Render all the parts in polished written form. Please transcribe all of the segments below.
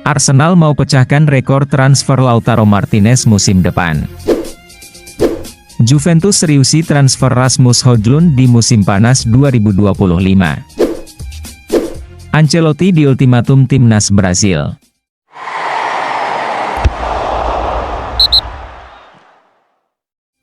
Arsenal mau pecahkan rekor transfer Lautaro Martinez musim depan. Juventus seriusi transfer Rasmus Højlund di musim panas 2025. Ancelotti di ultimatum timnas Brasil.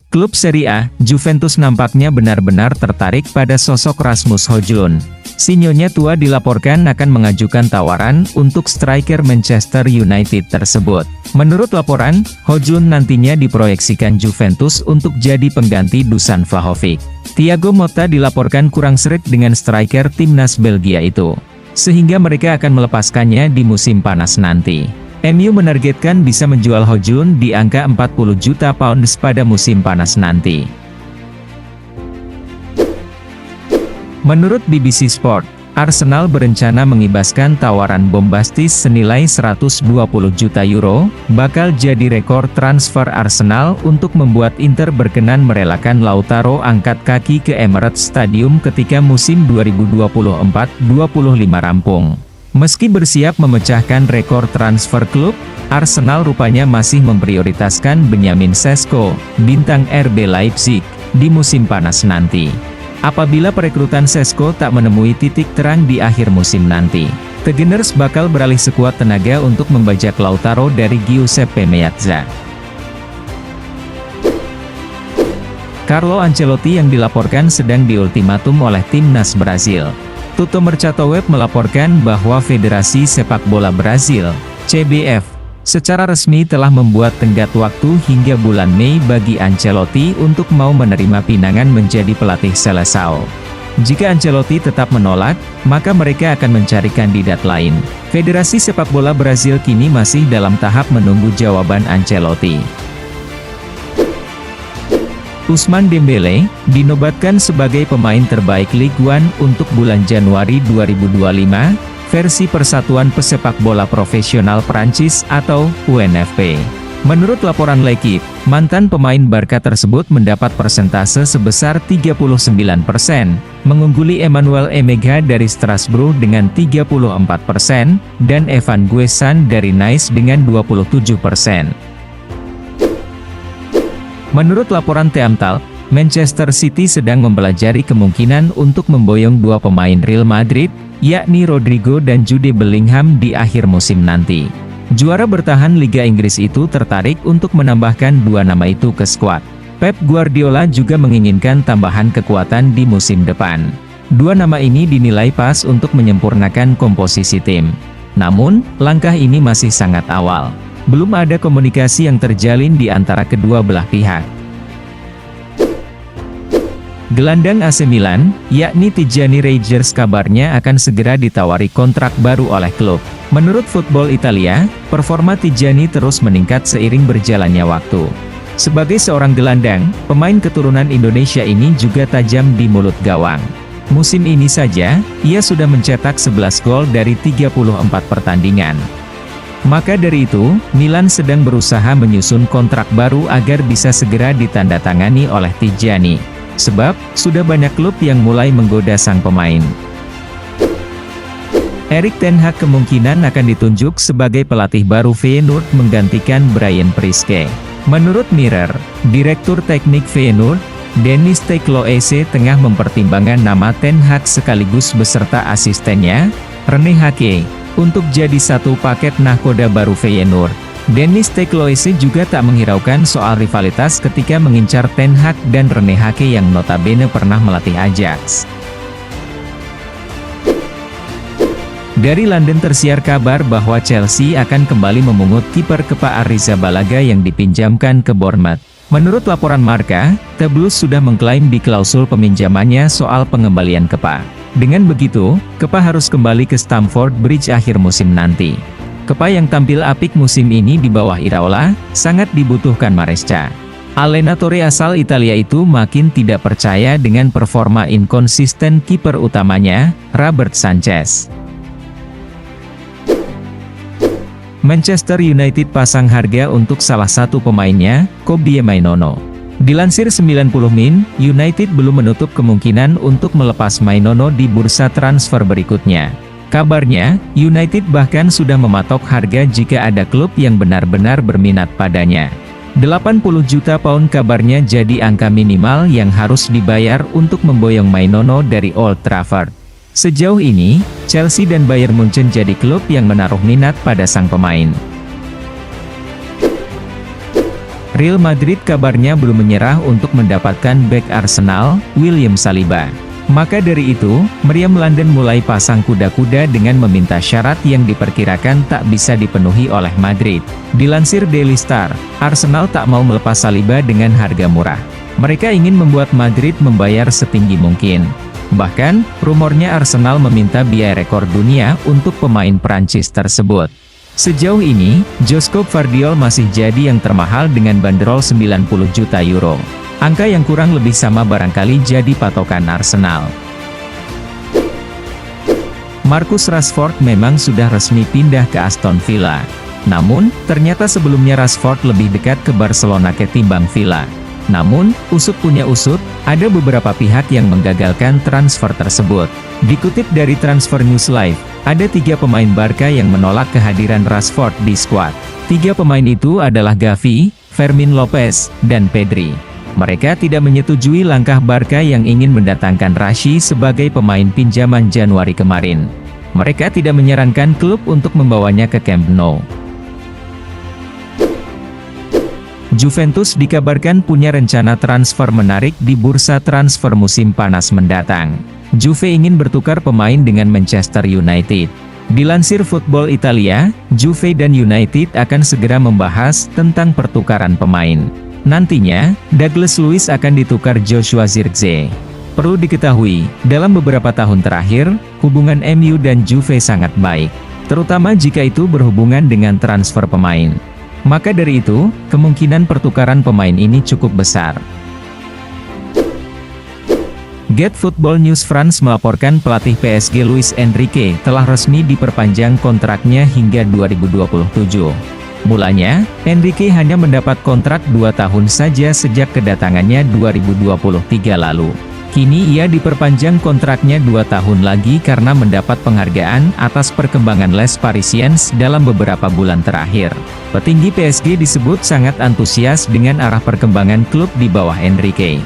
Klub Serie A, Juventus nampaknya benar-benar tertarik pada sosok Rasmus Højlund. Si Nyonya tua dilaporkan akan mengajukan tawaran untuk striker Manchester United tersebut. Menurut laporan, Højlund nantinya diproyeksikan Juventus untuk jadi pengganti Dusan Vlahovic. Thiago Motta dilaporkan kurang sreg dengan striker timnas Belgia itu, sehingga mereka akan melepaskannya di musim panas nanti. MU menargetkan bisa menjual Højlund di angka 40 juta pounds pada musim panas nanti. Menurut BBC Sport, Arsenal berencana mengibaskan tawaran bombastis senilai 120 juta euro, bakal jadi rekor transfer Arsenal untuk membuat Inter berkenan merelakan Lautaro angkat kaki ke Emirates Stadium ketika musim 2024-25 rampung. Meski bersiap memecahkan rekor transfer klub, Arsenal rupanya masih memprioritaskan Benjamin Sesko, bintang RB Leipzig, di musim panas nanti. Apabila perekrutan Sesko tak menemui titik terang di akhir musim nanti, The Gunners bakal beralih sekuat tenaga untuk membajak Lautaro dari Giuseppe Meazza. Carlo Ancelotti yang dilaporkan sedang diultimatum oleh timnas Brasil. Tutto Mercato Web melaporkan bahwa Federasi Sepak Bola Brasil, CBF, secara resmi telah membuat tenggat waktu hingga bulan Mei bagi Ancelotti untuk mau menerima pinangan menjadi pelatih Seleção. Jika Ancelotti tetap menolak, maka mereka akan mencari kandidat lain. Federasi Sepak Bola Brasil kini masih dalam tahap menunggu jawaban Ancelotti. Ousmane Dembélé dinobatkan sebagai pemain terbaik Ligue 1 untuk bulan Januari 2025, versi Persatuan Pesepak Bola Profesional Prancis atau UNFP. Menurut laporan L'Équipe, mantan pemain Barca tersebut mendapat persentase sebesar 39%, mengungguli Emmanuel Emega dari Strasbourg dengan 34%, dan Evan Guesan dari Nice dengan 27%. Menurut laporan Teamtal, Manchester City sedang mempelajari kemungkinan untuk memboyong dua pemain Real Madrid, yakni Rodrigo dan Jude Bellingham di akhir musim nanti. Juara bertahan Liga Inggris itu tertarik untuk menambahkan dua nama itu ke skuad. Pep Guardiola juga menginginkan tambahan kekuatan di musim depan. Dua nama ini dinilai pas untuk menyempurnakan komposisi tim. Namun, langkah ini masih sangat awal. Belum ada komunikasi yang terjalin di antara kedua belah pihak. Gelandang AC Milan, yakni Tijani Reijers kabarnya akan segera ditawari kontrak baru oleh klub. Menurut Football Italia, performa Tijani terus meningkat seiring berjalannya waktu. Sebagai seorang gelandang, pemain keturunan Indonesia ini juga tajam di mulut gawang. Musim ini saja, ia sudah mencetak 11 gol dari 34 pertandingan. Maka dari itu, Milan sedang berusaha menyusun kontrak baru agar bisa segera ditandatangani oleh Tijani. Sebab, sudah banyak klub yang mulai menggoda sang pemain. Erik ten Hag kemungkinan akan ditunjuk sebagai pelatih baru Feyenoord menggantikan Brian Priske. Menurut Mirror, Direktur Teknik Feyenoord, Dennis Tekloese tengah mempertimbangkan nama Ten Hag sekaligus beserta asistennya, Rene Hake, untuk jadi satu paket nahkoda baru Feyenoord. Dennis Tekloese juga tak menghiraukan soal rivalitas ketika mengincar Ten Hag dan Rene Hake yang notabene pernah melatih Ajax. Dari London tersiar kabar bahwa Chelsea akan kembali memungut kiper Kepa Arrizabalaga yang dipinjamkan ke Bournemouth. Menurut laporan Marca, The Blues sudah mengklaim di klausul peminjamannya soal pengembalian Kepa. Dengan begitu, Kepa harus kembali ke Stamford Bridge akhir musim nanti. Kepa yang tampil apik musim ini di bawah Iraola, sangat dibutuhkan Maresca. Allenatore asal Italia itu makin tidak percaya dengan performa inkonsisten kiper utamanya, Robert Sanchez. Manchester United pasang harga untuk salah satu pemainnya, Kobbie Mainoo. Dilansir 90 Min, United belum menutup kemungkinan untuk melepas Mainoo di bursa transfer berikutnya. Kabarnya, United bahkan sudah mematok harga jika ada klub yang benar-benar berminat padanya. 80 juta pound kabarnya jadi angka minimal yang harus dibayar untuk memboyong Mainono dari Old Trafford. Sejauh ini, Chelsea dan Bayern Munchen jadi klub yang menaruh minat pada sang pemain. Real Madrid kabarnya belum menyerah untuk mendapatkan bek Arsenal, William Saliba. Maka dari itu, Meriam London mulai pasang kuda-kuda dengan meminta syarat yang diperkirakan tak bisa dipenuhi oleh Madrid. Dilansir Daily Star, Arsenal tak mau melepas Saliba dengan harga murah. Mereka ingin membuat Madrid membayar setinggi mungkin. Bahkan, rumornya Arsenal meminta biaya rekor dunia untuk pemain Prancis tersebut. Sejauh ini, Josko Gvardiol masih jadi yang termahal dengan bandrol 90 juta euro. Angka yang kurang lebih sama barangkali jadi patokan Arsenal. Marcus Rashford memang sudah resmi pindah ke Aston Villa. Namun, ternyata sebelumnya Rashford lebih dekat ke Barcelona ketimbang Villa. Namun, usut punya usut, ada beberapa pihak yang menggagalkan transfer tersebut. Dikutip dari Transfer News Live, ada 3 pemain Barca yang menolak kehadiran Rashford di skuad. 3 pemain itu adalah Gavi, Fermin Lopez, dan Pedri. Mereka tidak menyetujui langkah Barca yang ingin mendatangkan Rashid sebagai pemain pinjaman Januari kemarin. Mereka tidak menyarankan klub untuk membawanya ke Camp Nou. Juventus dikabarkan punya rencana transfer menarik di bursa transfer musim panas mendatang. Juve ingin bertukar pemain dengan Manchester United. Dilansir Football Italia, Juve dan United akan segera membahas tentang pertukaran pemain. Nantinya, Douglas Luiz akan ditukar Joshua Zirkzee. Perlu diketahui, dalam beberapa tahun terakhir, hubungan MU dan Juve sangat baik, terutama jika itu berhubungan dengan transfer pemain. Maka dari itu, kemungkinan pertukaran pemain ini cukup besar. Get Football News France melaporkan pelatih PSG Luis Enrique telah resmi diperpanjang kontraknya hingga 2027. Mulanya, Enrique hanya mendapat kontrak 2 tahun saja sejak kedatangannya 2023 lalu. Kini ia diperpanjang kontraknya 2 tahun lagi karena mendapat penghargaan atas perkembangan Les Parisiens dalam beberapa bulan terakhir. Petinggi PSG disebut sangat antusias dengan arah perkembangan klub di bawah Enrique.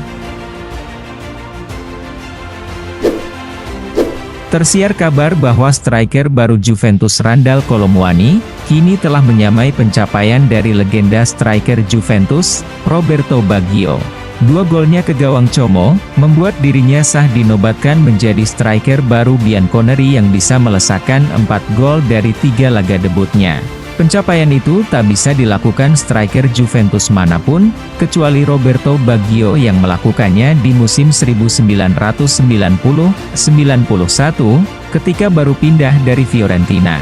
Tersiar kabar bahwa striker baru Juventus Randal Kolo Muani, kini telah menyamai pencapaian dari legenda striker Juventus, Roberto Baggio. 2 golnya ke gawang Como, membuat dirinya sah dinobatkan menjadi striker baru Bianconeri yang bisa melesakkan 4 gol dari 3 laga debutnya. Pencapaian itu tak bisa dilakukan striker Juventus manapun, kecuali Roberto Baggio yang melakukannya di musim 1990-91, ketika baru pindah dari Fiorentina.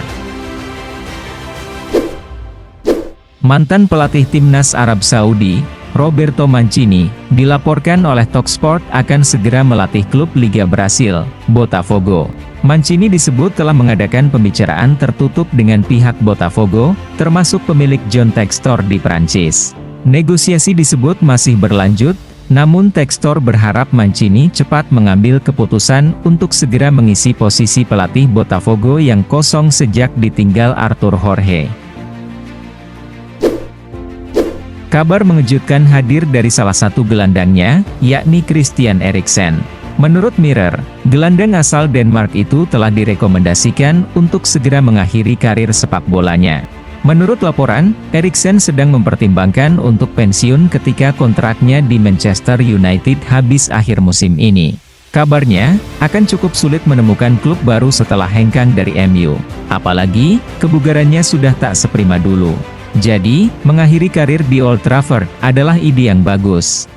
Mantan pelatih timnas Arab Saudi, Roberto Mancini, dilaporkan oleh Talksport akan segera melatih klub Liga Brasil, Botafogo. Mancini disebut telah mengadakan pembicaraan tertutup dengan pihak Botafogo, termasuk pemilik John Textor di Prancis. Negosiasi disebut masih berlanjut, namun Textor berharap Mancini cepat mengambil keputusan untuk segera mengisi posisi pelatih Botafogo yang kosong sejak ditinggal Artur Jorge. Kabar mengejutkan hadir dari salah satu gelandangnya, yakni Christian Eriksen. Menurut Mirror, gelandang asal Denmark itu telah direkomendasikan untuk segera mengakhiri karir sepak bolanya. Menurut laporan, Eriksen sedang mempertimbangkan untuk pensiun ketika kontraknya di Manchester United habis akhir musim ini. Kabarnya, akan cukup sulit menemukan klub baru setelah hengkang dari MU. Apalagi, kebugarannya sudah tak seprima dulu. Jadi, mengakhiri karir di Old Trafford adalah ide yang bagus.